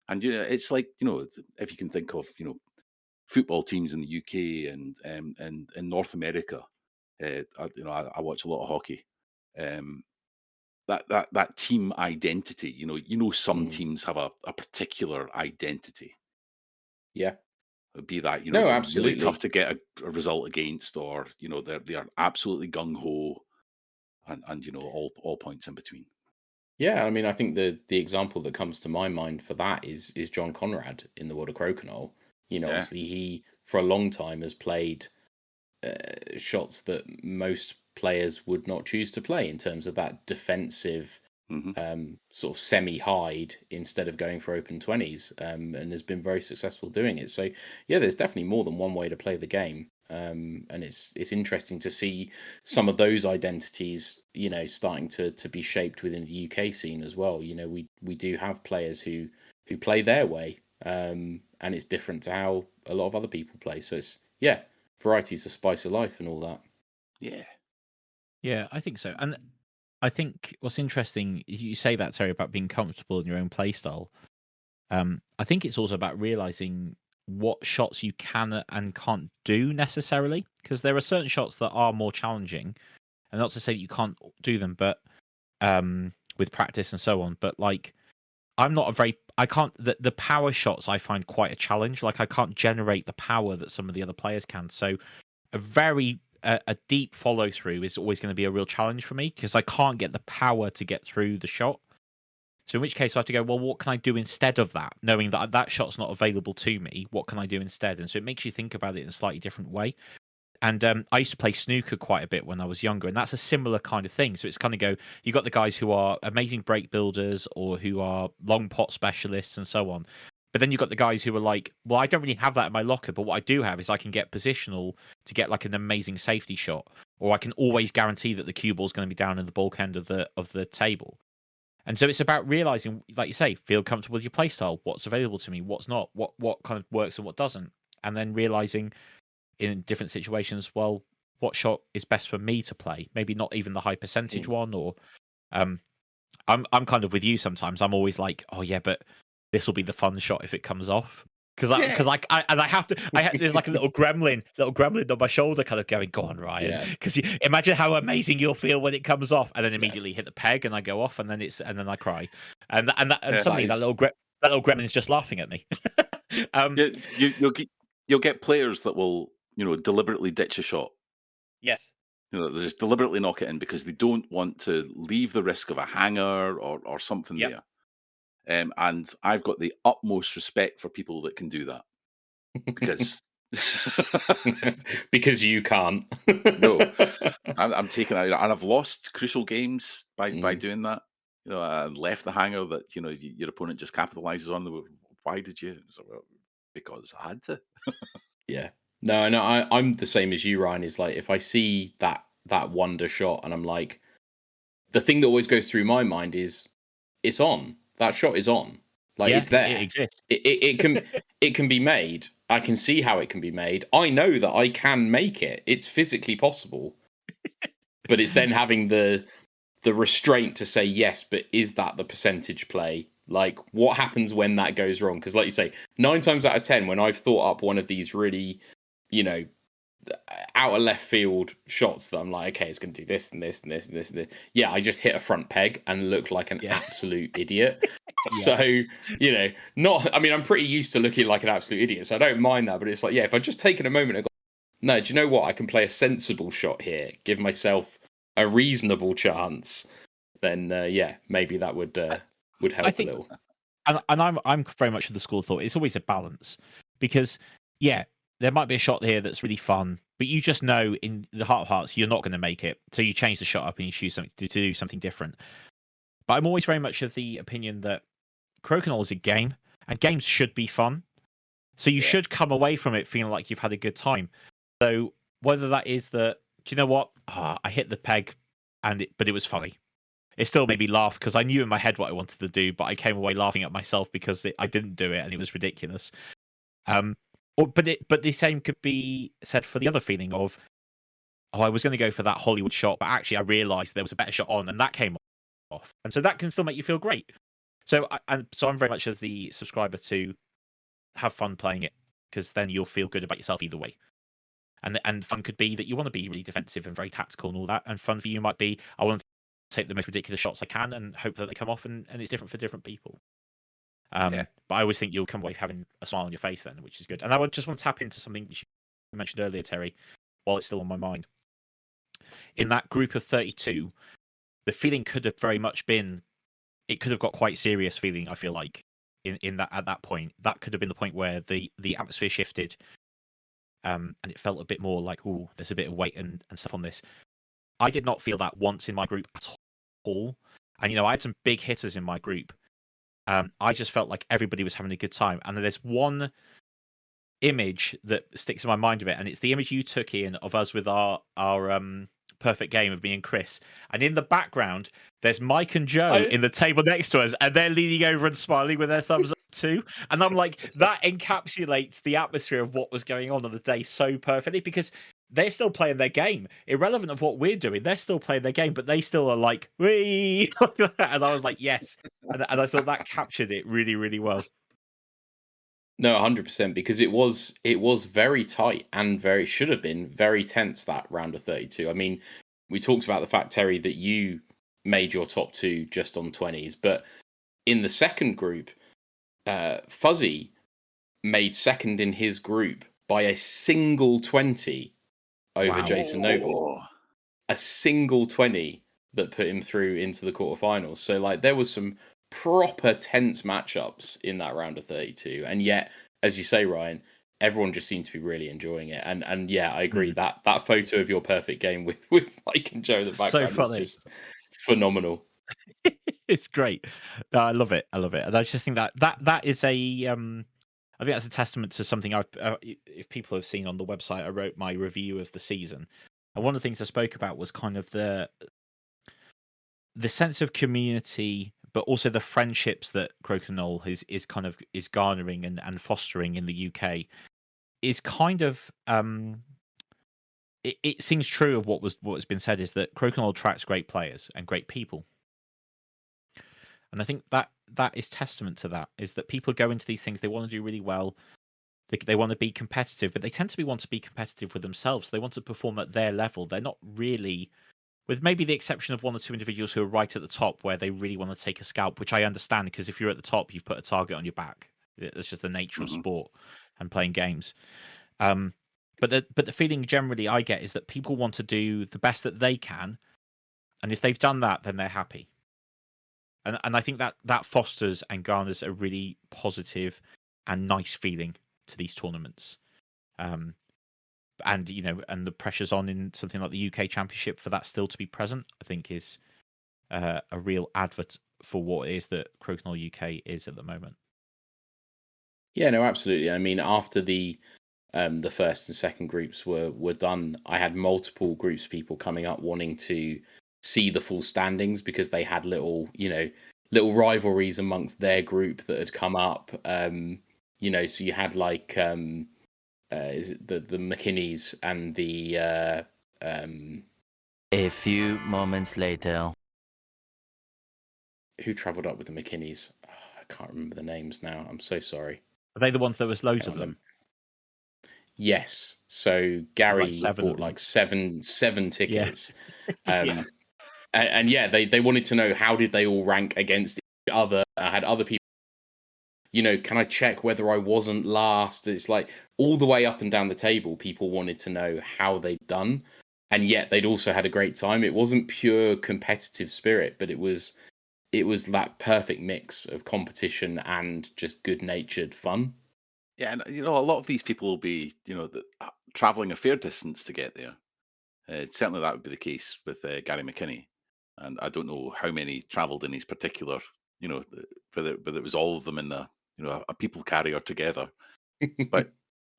And it's like if you can think of football teams in the UK and in North America, I watch a lot of hockey. That team identity, some teams have a particular identity. Yeah. Be that no, they're absolutely really tough to get a result against, or they are absolutely gung ho, and all points in between. Yeah, I mean, I think the example that comes to my mind for that is John Conrad in the world of Crokinole. Obviously he for a long time has played shots that most players would not choose to play, in terms of that defensive sort of semi-hide instead of going for open 20s, and has been very successful doing it. So yeah, there's definitely more than one way to play the game, and it's interesting to see some of those identities, starting to be shaped within the UK scene as well. We do have players who play their way, and it's different to how a lot of other people play. So it's variety is the spice of life and all that. Yeah, I think so. And I think what's interesting, you say that, Terry, about being comfortable in your own play style. I think it's also about realizing what shots you can and can't do necessarily, because there are certain shots that are more challenging, and not to say that you can't do them, but with practice and so on. But like, I can't, the power shots I find quite a challenge. Like, I can't generate the power that some of the other players can. So a deep follow through is always going to be a real challenge for me, because I can't get the power to get through the shot. So in which case I have to go, well, what can I do instead of that? Knowing that that shot's not available to me, what can I do instead? And so it makes you think about it in a slightly different way. And I used to play snooker quite a bit when I was younger, and that's a similar kind of thing. So it's kind of you got the guys who are amazing break builders or who are long pot specialists and so on. But then you've got the guys who are like, well, I don't really have that in my locker, but what I do have is I can get positional to get like an amazing safety shot, or I can always guarantee that the cue ball is going to be down in the bulk end of the table. And so it's about realizing, like you say, feel comfortable with your playstyle, what's available to me, what's not, what kind of works and what doesn't, and then realizing in different situations, well, what shot is best for me to play? Maybe not even the high percentage one, or I'm kind of with you sometimes. I'm always like, oh yeah, but this will be the fun shot if it comes off. Because I have to. There's like a little gremlin on my shoulder, kind of going, "Go on, Ryan." Because imagine how amazing you'll feel when it comes off, and then immediately hit the peg, and I go off, and then I cry, and suddenly that little gremlin's just laughing at me. You'll get players that will deliberately ditch a shot. Yes. They just deliberately knock it in because they don't want to leave the risk of a hanger or something there. And I've got the utmost respect for people that can do that, because because you can't. No, I'm taking out, and I've lost crucial games by doing that. I left the hanger that your opponent just capitalizes on. Why did you? Well, because I had to. Yeah. No, I'm the same as you, Ryan. Is like, if I see that wonder shot, and I'm like, the thing that always goes through my mind is, it's on. That shot is on. Like, it's there. It exists. It can be made. I can see how it can be made. I know that I can make it. It's physically possible. But it's then having the restraint to say, yes, but is that the percentage play? Like, what happens when that goes wrong? Because like you say, 9 times out of 10, when I've thought up one of these really, out of left field shots that I'm like, okay, it's going to do this and this and this and this and this. Yeah, I just hit a front peg and look like an absolute idiot. So, I'm pretty used to looking like an absolute idiot, so I don't mind that. But it's like, if I just taken a moment and go, no, do you know what? I can play a sensible shot here, give myself a reasonable chance. Then, maybe that would help a little. And I'm very much of the school of thought. It's always a balance, because there might be a shot here that's really fun, but you just know in the heart of hearts you're not going to make it, so you change the shot up and you choose something to do something different. But I'm always very much of the opinion that Crokinole is a game, and games should be fun. So you should come away from it feeling like you've had a good time. So whether that is that, do you know what? I hit the peg, but it was funny. It still made me laugh because I knew in my head what I wanted to do, but I came away laughing at myself because I didn't do it and it was ridiculous. But the same could be said for the other feeling of, I was going to go for that Hollywood shot, but actually I realised there was a better shot on, and that came off, and so that can still make you feel great. So I'm very much of the subscriber to have fun playing it, because then you'll feel good about yourself either way. And fun could be that you want to be really defensive and very tactical and all that, and fun for you might be, I want to take the most ridiculous shots I can and hope that they come off, and it's different for different people. But I always think you'll come away having a smile on your face then, which is good. And I just want to tap into something which you mentioned earlier, Terry, while it's still on my mind. In that group of 32, the feeling could have very much been, it could have got quite serious feeling, I feel like, in that, at that point. That could have been the point where the atmosphere shifted, and it felt a bit more like, oh, there's a bit of weight and stuff on this. I did not feel that once in my group at all. And I had some big hitters in my group. I just felt like everybody was having a good time. And there's one image that sticks in my mind of it, and it's the image you took, Ian, of us with our perfect game of me and Chris. And in the background, there's Mike and Joe in the table next to us, and they're leaning over and smiling with their thumbs up too. And I'm like, that encapsulates the atmosphere of what was going on the day so perfectly, because they're still playing their game, irrelevant of what we're doing. They're still playing their game, but they still are like, wee, and I was like, yes, and I thought that captured it really, really well. No, 100%, because it was very tight and should have been very tense, that round of 32. I mean, we talked about the fact, Terry, that you made your top 2 just on 20s, but in the second group, Fuzzy made second in his group by a single 20 over Jason Noble. A single 20 that put him through into the quarterfinals. So like there was some proper tense matchups in that round of 32, and yet, as you say, Ryan, everyone just seemed to be really enjoying it. And yeah, I agree that photo of your perfect game with Mike and Joe in the background is just phenomenal. It's great. I love it. And I just think that is a I think that's a testament to something if people have seen on the website, I wrote my review of the season, and one of the things I spoke about was kind of the sense of community, but also the friendships that Crokinole is garnering and fostering in the UK is kind of it seems true of what has been said, is that Crokinole attracts great players and great people. And I think that is testament to that, is that people go into these things, they want to do really well, they want to be competitive, but they tend to want to be competitive with themselves. They want to perform at their level. They're not really, with maybe the exception of one or two individuals who are right at the top where they really want to take a scalp, which I understand, because if you're at the top, you've put a target on your back. It's just the nature of sport and playing games. But the feeling generally I get is that people want to do the best that they can, and if they've done that, then they're happy. And I think that fosters and garners a really positive and nice feeling to these tournaments. And and the pressure's on in something like the UK Championship for that still to be present, I think is a real advert for what it is that Crokinole UK is at the moment. Yeah, no, absolutely. I mean, after the first and second groups were done, I had multiple groups of people coming up wanting to see the full standings, because they had little rivalries amongst their group that had come up. So you had like is it the McKinneys and the A few moments later. Who travelled up with the McKinneys? Oh, I can't remember the names now. I'm so sorry. Are they the ones there was loads of them? Yes. So Gary bought like seven tickets. Yeah. And yeah, they wanted to know, how did they all rank against each other? I had other people, can I check whether I wasn't last? It's like all the way up and down the table, people wanted to know how they'd done. And yet they'd also had a great time. It wasn't pure competitive spirit, but it was that perfect mix of competition and just good-natured fun. Yeah, and a lot of these people will be, traveling a fair distance to get there. Certainly that would be the case with Gary McKinney. And I don't know how many travelled in his particular, whether it was all of them in a people carrier together. But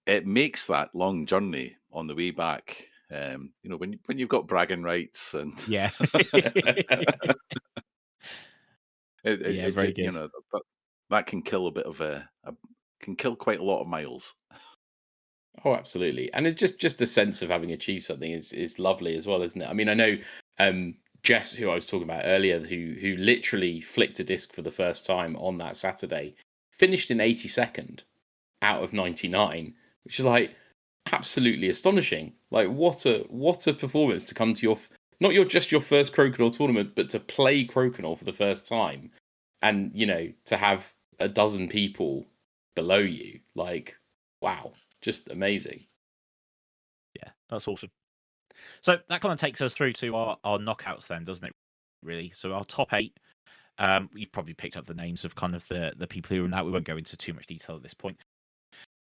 it makes that long journey on the way back, when you've got bragging rights and yeah, very good. That can kill a bit of can kill quite a lot of miles. Oh, absolutely, and it's just a sense of having achieved something is lovely as well, isn't it? I mean, I know Jess, who I was talking about earlier, who literally flicked a disc for the first time on that Saturday, finished in 82nd out of 99, which is like absolutely astonishing. Like what a performance to come to not just your first Crokinole tournament, but to play Crokinole for the first time, and to have a dozen people below you. Like, wow, just amazing. Yeah, that's awesome. So that kind of takes us through to our knockouts then, doesn't it? Really. So our top 8. You've probably picked up the names of kind of the people who are in that. We won't go into too much detail at this point.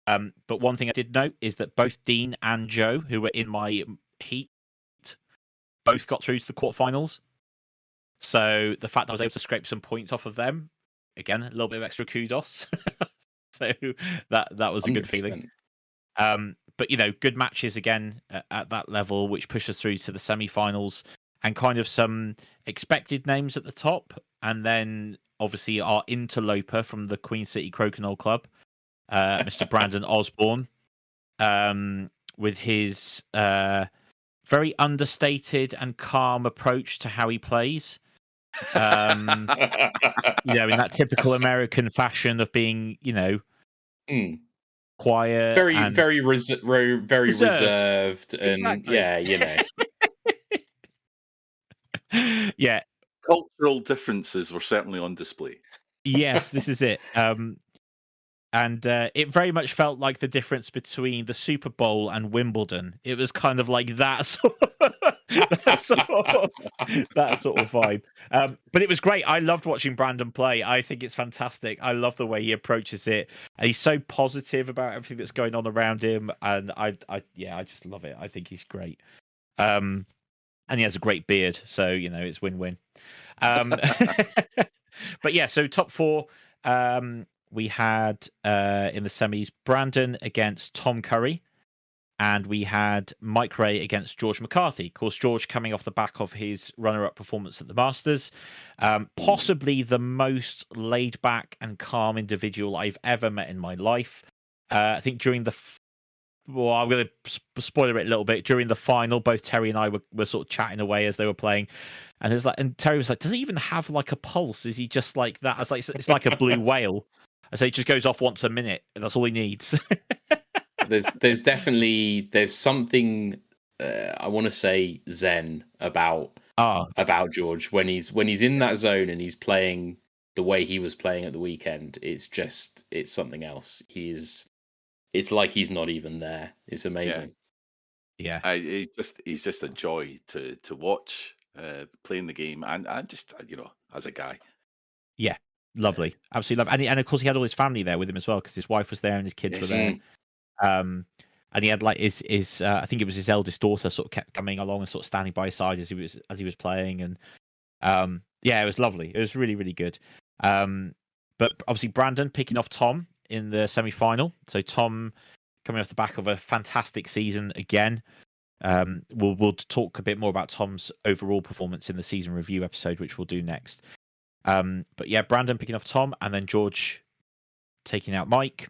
But one thing I did note is that both Dean and Joe, who were in my heat, both got through to the quarterfinals. So the fact that I was able to scrape some points off of them, again, a little bit of extra kudos. So that was a good feeling. 100%. But good matches again at that level, which pushed us through to the semi-finals, and kind of some expected names at the top, and then obviously our interloper from the Queen City Crokinole Club, Mr. Brandon Osborne, with his very understated and calm approach to how he plays. In that typical American fashion of being, quiet, very reserved, and exactly. Yeah. Cultural differences were certainly on display. Yes, this is it. And it very much felt like the difference between the Super Bowl and Wimbledon. It was kind of like that sort of vibe. But it was great. I loved watching Brandon play. I think it's fantastic. I love the way he approaches it. And he's so positive about everything that's going on around him. And I just love it. I think he's great. And he has a great beard, so it's win-win. But yeah, so top four. We had in the semis Brandon against Tom Curry, and we had Mike Ray against George McCarthy. Of course, George coming off the back of his runner-up performance at the Masters, possibly the most laid-back and calm individual I've ever met in my life. I think during I'm going to spoiler it a little bit. During the final, both Terry and I were sort of chatting away as they were playing, and Terry was like, "Does he even have like a pulse? Is he just like that?" I was like, "It's like a blue whale." I say, "He just goes off once a minute, and that's all he needs." there's definitely something I want to say zen about George when he's in that zone and he's playing the way he was playing at the weekend. It's something else. It's like he's not even there. It's amazing. Yeah. He's just a joy to watch playing the game, and just as a guy. Yeah, lovely, absolutely lovely. And of course he had all his family there with him as well, because his wife was there and his kids were there. And he had like his I think it was his eldest daughter sort of kept coming along and sort of standing by his side as he was playing, and it was lovely. It was really, really good. But obviously Brandon picking off Tom in the semi-final. So Tom coming off the back of a fantastic season again. We'll talk a bit more about Tom's overall performance in the season review episode, which we'll do next. But yeah, Brandon picking off Tom, and then George taking out Mike,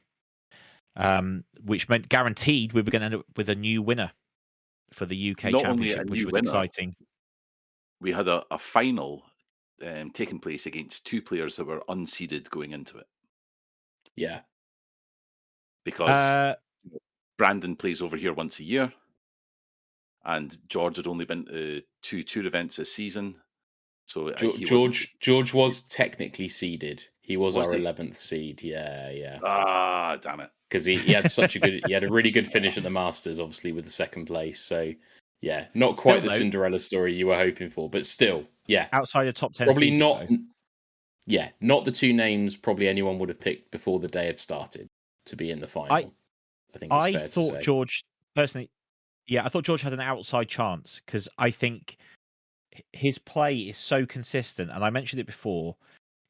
which meant guaranteed we were going to end up with a new winner for the UK Championship, which was exciting. We had a final taking place against two players that were unseeded going into it. Yeah. Because Brandon plays over here once a year, and George had only been to two tour events this season. So George was technically seeded. He was our 11th seed. Yeah. Ah, damn it! Because he had he had a really good finish at the Masters, obviously with the second place. So yeah, not quite the Cinderella story you were hoping for, but still, yeah, outside the top 10. Probably not. Though. Yeah, not the two names probably anyone would have picked before the day had started to be in the final. I think it's fair to say. George personally. Yeah, I thought George had an outside chance, because I think his play is so consistent, and I mentioned it before.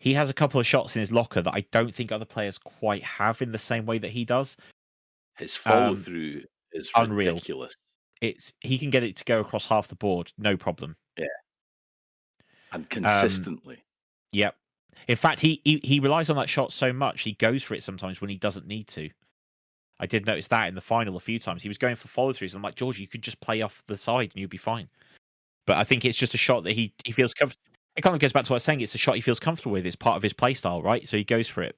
He has a couple of shots in his locker that I don't think other players quite have in the same way that he does. His follow through is unreal. Ridiculous. He can get it to go across half the board, no problem. Yeah, and consistently. Yep. In fact, he relies on that shot so much he goes for it sometimes when he doesn't need to. I did notice that in the final a few times. He was going for follow throughs. I'm like, George, you could just play off the side and you'd be fine. But I think it's just a shot that he feels comfortable. It kind of goes back to what I was saying. It's a shot he feels comfortable with. It's part of his play style, right? So he goes for it.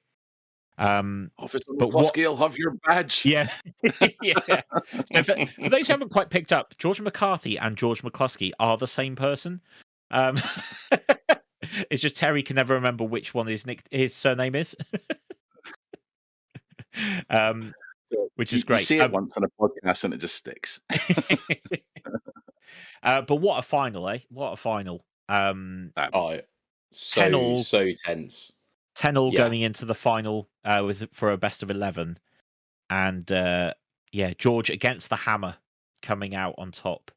Officer McCluskey will have your badge. Yeah. Yeah. So for those who haven't quite picked up, George McCarthy and George McCluskey are the same person. It's just Terry can never remember which one his surname is. Which is great. You say it once on a podcast and it just sticks. But what a final, eh? What a final. So tense. 10-all going into the final for a best of 11. And George against the hammer coming out on top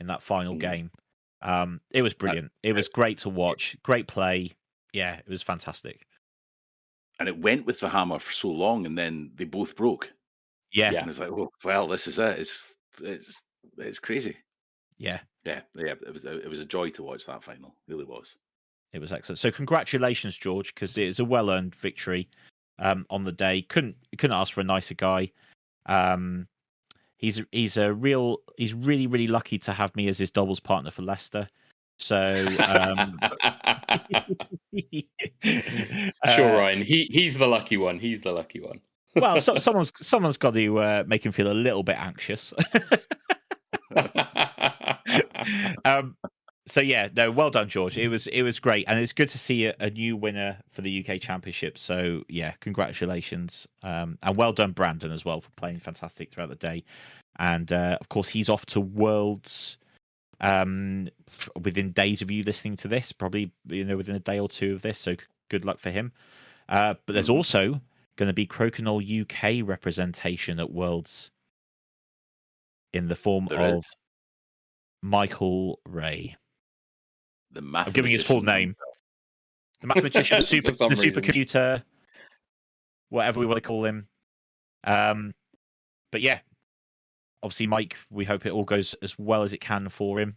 in that final game. It was brilliant. It was great to watch. Great play. Yeah, it was fantastic. And it went with the hammer for so long, and then they both broke. Yeah. And it's like, oh, well, this is it. It's crazy. Yeah. It was a joy to watch that final. It really was. It was excellent. So congratulations, George, because it was a well-earned victory on the day. Couldn't ask for a nicer guy. He's really, really lucky to have me as his doubles partner for Leicester. So sure, Ryan. He's the lucky one. He's the lucky one. Well, someone's got to make him feel a little bit anxious. So yeah, no, well done, George. It was great, and it's good to see a new winner for the UK Championship. So yeah, congratulations, and well done, Brandon, as well, for playing fantastic throughout the day. And of course, he's off to Worlds within days of you listening to this, probably within a day or two of this. So good luck for him. But there's also going to be Crokinole UK representation at Worlds in the form of Michael Ray. I'm giving his full name. The mathematician, the supercomputer, whatever we want to call him. But yeah, obviously, Mike, we hope it all goes as well as it can for him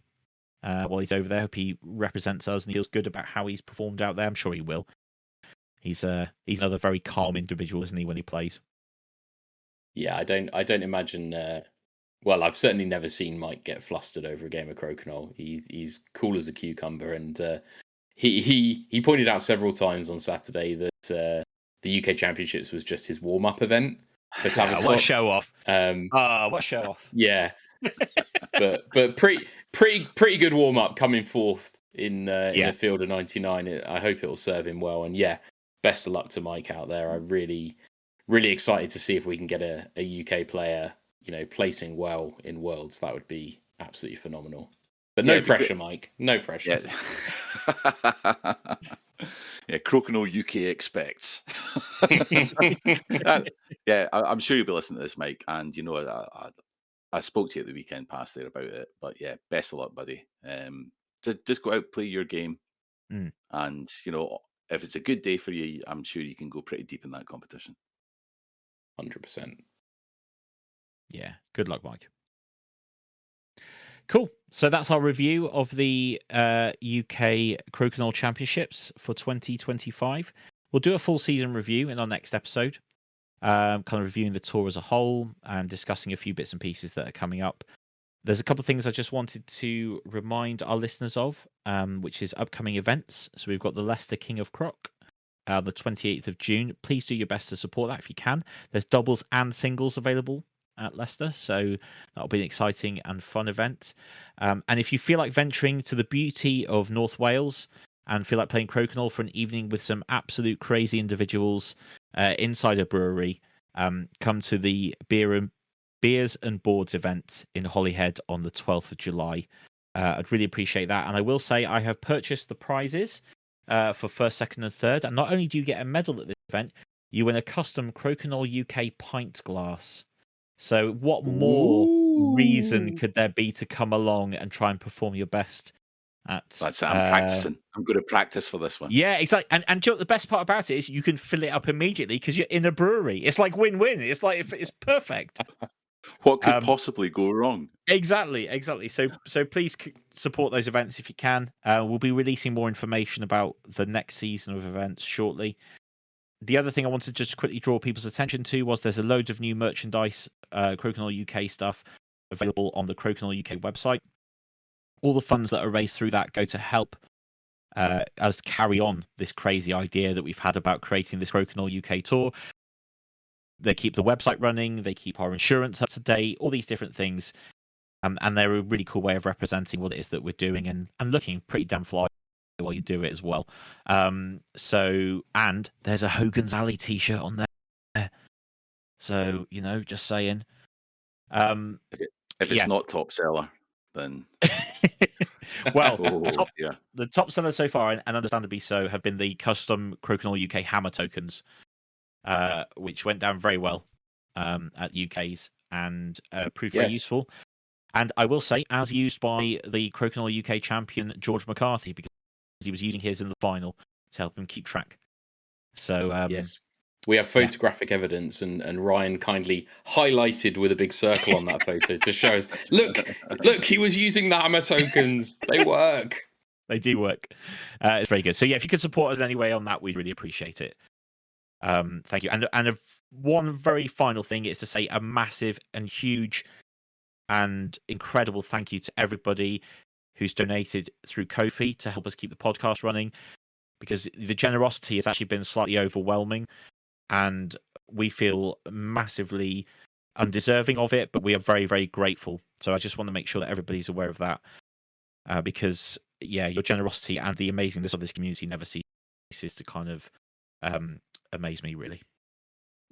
while he's over there. Hope he represents us and feels good about how he's performed out there. I'm sure he will. He's another very calm individual, isn't he, when he plays? Yeah, I don't imagine. Well, I've certainly never seen Mike get flustered over a game of Crokinole. He's cool as a cucumber, and he pointed out several times on Saturday that the UK Championships was just his warm-up event. What a show off! What a show off! Yeah, but pretty good warm-up coming forth in a field of 99. I hope it will serve him well, and yeah, best of luck to Mike out there. I'm really excited to see if we can get a UK player, placing well in Worlds. That would be absolutely phenomenal. But no pressure, Mike. No pressure. Yeah, Crokinole UK expects. I'm sure you'll be listening to this, Mike. And I spoke to you at the weekend past there about it. But yeah, best of luck, buddy. Just go out, play your game, and if it's a good day for you, I'm sure you can go pretty deep in that competition. 100%. Yeah, good luck, Mike. Cool. So that's our review of the UK Crokinole Championships for 2025. We'll do a full season review in our next episode, kind of reviewing the tour as a whole and discussing a few bits and pieces that are coming up. There's a couple of things I just wanted to remind our listeners of, which is upcoming events. So we've got the Leicester King of Croc, the 28th of June. Please do your best to support that if you can. There's doubles and singles available at Leicester, so that'll be an exciting and fun event. And if you feel like venturing to the beauty of North Wales and feel like playing Crokinole for an evening with some absolute crazy individuals inside a brewery, come to the Beers and Boards event in Holyhead on the 12th of July. I'd really appreciate that. And I will say I have purchased the prizes for first, second, and third. And not only do you get a medal at this event, you win a custom Crokinole UK pint glass. So what more reason could there be to come along and try and perform your best at... That's it. I'm practicing. I'm going to practice for this one. Yeah, exactly. And you know what the best part about it is? You can fill it up immediately because you're in a brewery. It's like win-win. It's like it's perfect. What could possibly go wrong? Exactly. So please support those events if you can. We'll be releasing more information about the next season of events shortly. The other thing I wanted to just quickly draw people's attention to was there's a load of new merchandise, Crokinole UK stuff available on the Crokinole UK website. All the funds that are raised through that go to help us carry on this crazy idea that we've had about creating this Crokinole UK tour. They keep the website running, they keep our insurance up to date, all these different things. And they're a really cool way of representing what it is that we're doing and looking pretty damn fly while you do it as well. And there's a Hogan's Alley t-shirt on there. So, just saying. If it's not top seller, then... Well, the top seller so far, and understandably so, have been the custom Crokinole UK hammer tokens, which went down very well at UK's and proved very useful. And I will say, as used by the Crokinole UK champion, George McCarthy, because he was using his in the final to help him keep track. So, yes. We have photographic evidence, and Ryan kindly highlighted with a big circle on that photo to show us, look, he was using the hammer tokens. They work. They do work. It's very good. So, yeah, if you could support us in any way on that, we'd really appreciate it. Thank you. And one very final thing is to say a massive and huge and incredible thank you to everybody who's donated through Ko-fi to help us keep the podcast running, because the generosity has actually been slightly overwhelming, and we feel massively undeserving of it, but we are very, very grateful. So I just want to make sure that everybody's aware of that, because, yeah, your generosity and the amazingness of this community never ceases to kind of amaze me, really.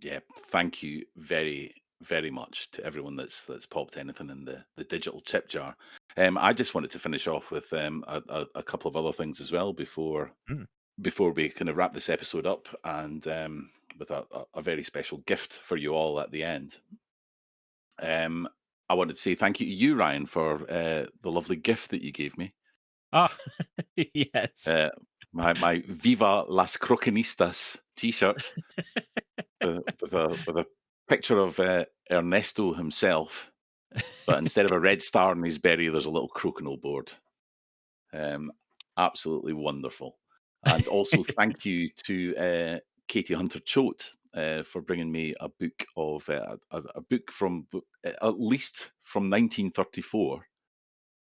Yeah, thank you very, very much to everyone that's popped anything in the digital tip jar. I just wanted to finish off with a couple of other things as well before we kind of wrap this episode up, and with a very special gift for you all at the end. I wanted to say thank you to you, Ryan, for the lovely gift that you gave me. Ah, yes. My Viva Las Crokinistas T-shirt with a picture of Ernesto himself, but instead of a red star on his berry, there's a little crokinole board. Absolutely wonderful. And also thank you to Katie Hunter-Choate for bringing me a book of a book from at least from 1934,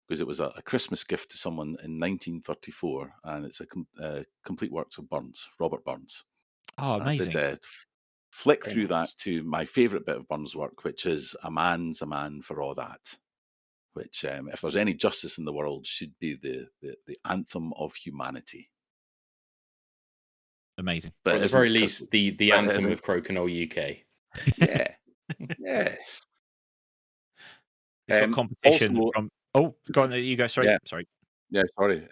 because it was a Christmas gift to someone in 1934, and it's a complete works of Burns, Robert Burns. Oh, amazing! I did flick Very through nice. that to my favourite bit of Burns' work, which is "A Man's a Man for All That," which, if there's any justice in the world, should be the anthem of humanity. Amazing. But Or at the very least, the anthem of Crokinole UK. Yeah. Yes. It's got competition also, from. Oh, go on. You go. Sorry. Yeah. Sorry. Yeah, sorry.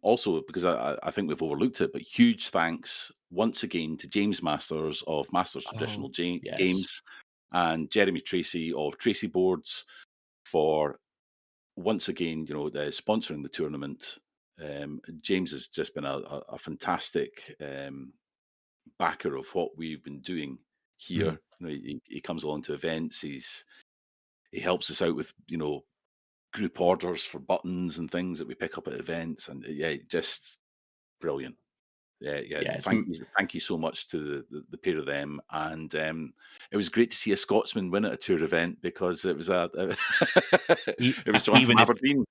Also, because I think we've overlooked it, but huge thanks once again to James Masters of Masters Traditional Games and Jeremy Tracy of Tracy Boards for once again, sponsoring the tournament. James has just been a fantastic backer of what we've been doing here. He comes along to events. He helps us out with group orders for buttons and things that we pick up at events, and just brilliant. Thank you so much to the pair of them, and it was great to see a Scotsman win at a tour event, because it was it was John from Aberdeen.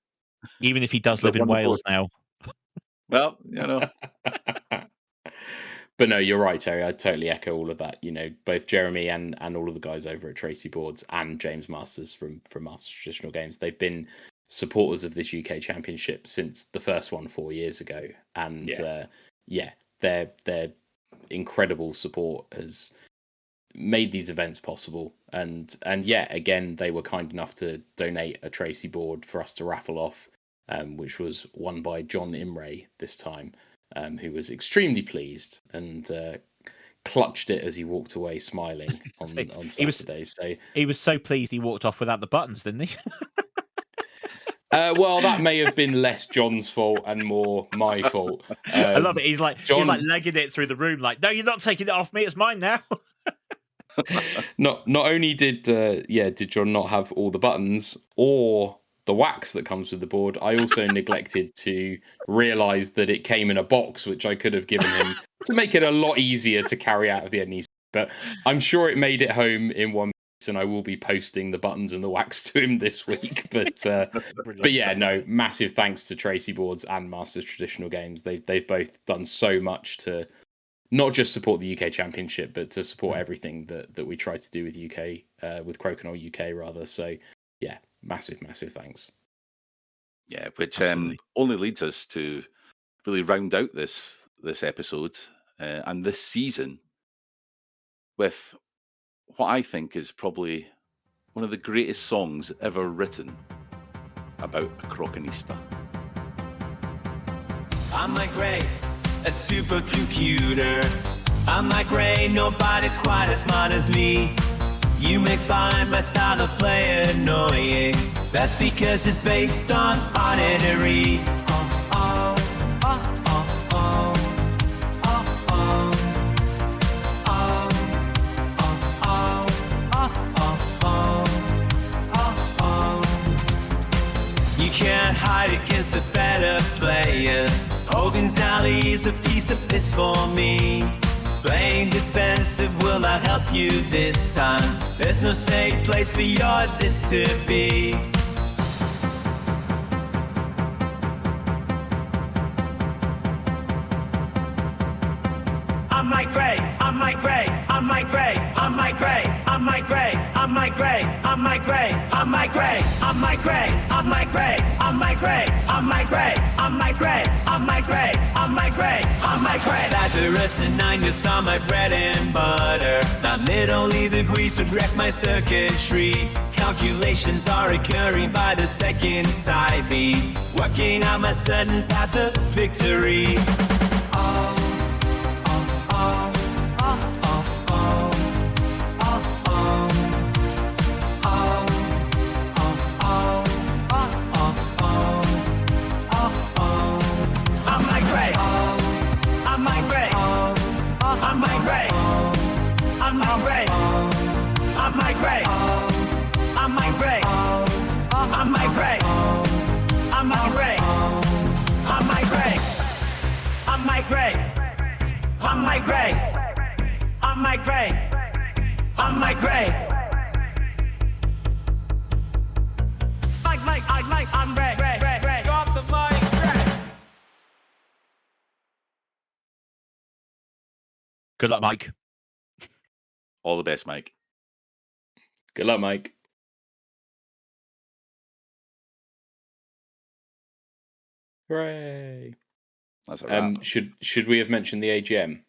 Even if he does live in Wales now. Well, But no, you're right, Terry. I totally echo all of that. Both Jeremy and all of the guys over at Tracy Boards and James Masters from Masters Traditional Games, they've been supporters of this UK Championship since the first one 4 years ago. And their incredible support has made these events possible. And again, they were kind enough to donate a Tracy board for us to raffle off, which was won by John Imray this time. Who was extremely pleased and clutched it as he walked away smiling on Saturday. He was so pleased he walked off without the buttons, didn't he? Well, that may have been less John's fault and more my fault. I love it. He's like legging it through the room, like, no, you're not taking it off me. It's mine now. Not only did John not have all the buttons or the wax that comes with the board, I also neglected to realise that it came in a box, which I could have given him to make it a lot easier to carry out of the NEC. But I'm sure it made it home in one piece, and I will be posting the buttons and the wax to him this week. But massive thanks to Tracy Boards and Masters Traditional Games. They've both done so much to not just support the UK Championship, but to support everything that we try to do with Crokinole UK rather. So yeah. Massive thanks. Yeah, which only leads us to really round out this episode and this season with what I think is probably one of the greatest songs ever written about a Crokinista. I'm like Ray, a supercomputer. I'm like Ray, nobody's quite as smart as me. You may find my style of play annoying. That's because it's based on ordinary. You can't hide against the better players. Hogan's Alley is a piece of piss for me. Playing defensive will not help you this time. There's no safe place for your diss to be. I'm Mike Gray, I'm Mike Gray, I'm Mike Gray, I'm Mike Gray, I'm Mike Gray, I'm Mike Gray, I'm Mike Gray, I'm Mike Gray, I'm Mike Gray, I'm Mike Gray, I'm Mike Gray, I'm Mike Gray, I'm Mike Gray, I'm Mike Gray, I'm Mike Gray, I'm Mike Gray. Lazarus and 9 years on my bread and butter. Not literally the grease would wreck my circuitry. Calculations are occurring by the second side beat. Working out my sudden path to victory. I'm Mike Gray. I'm Mike Gray. I'm Mike Gray. I'm Gray. Gray. Go off the mic, Gray. Good luck, Mike. All the best, Mike. Good luck, Mike. Hooray! That's a wrap. Should we have mentioned the AGM?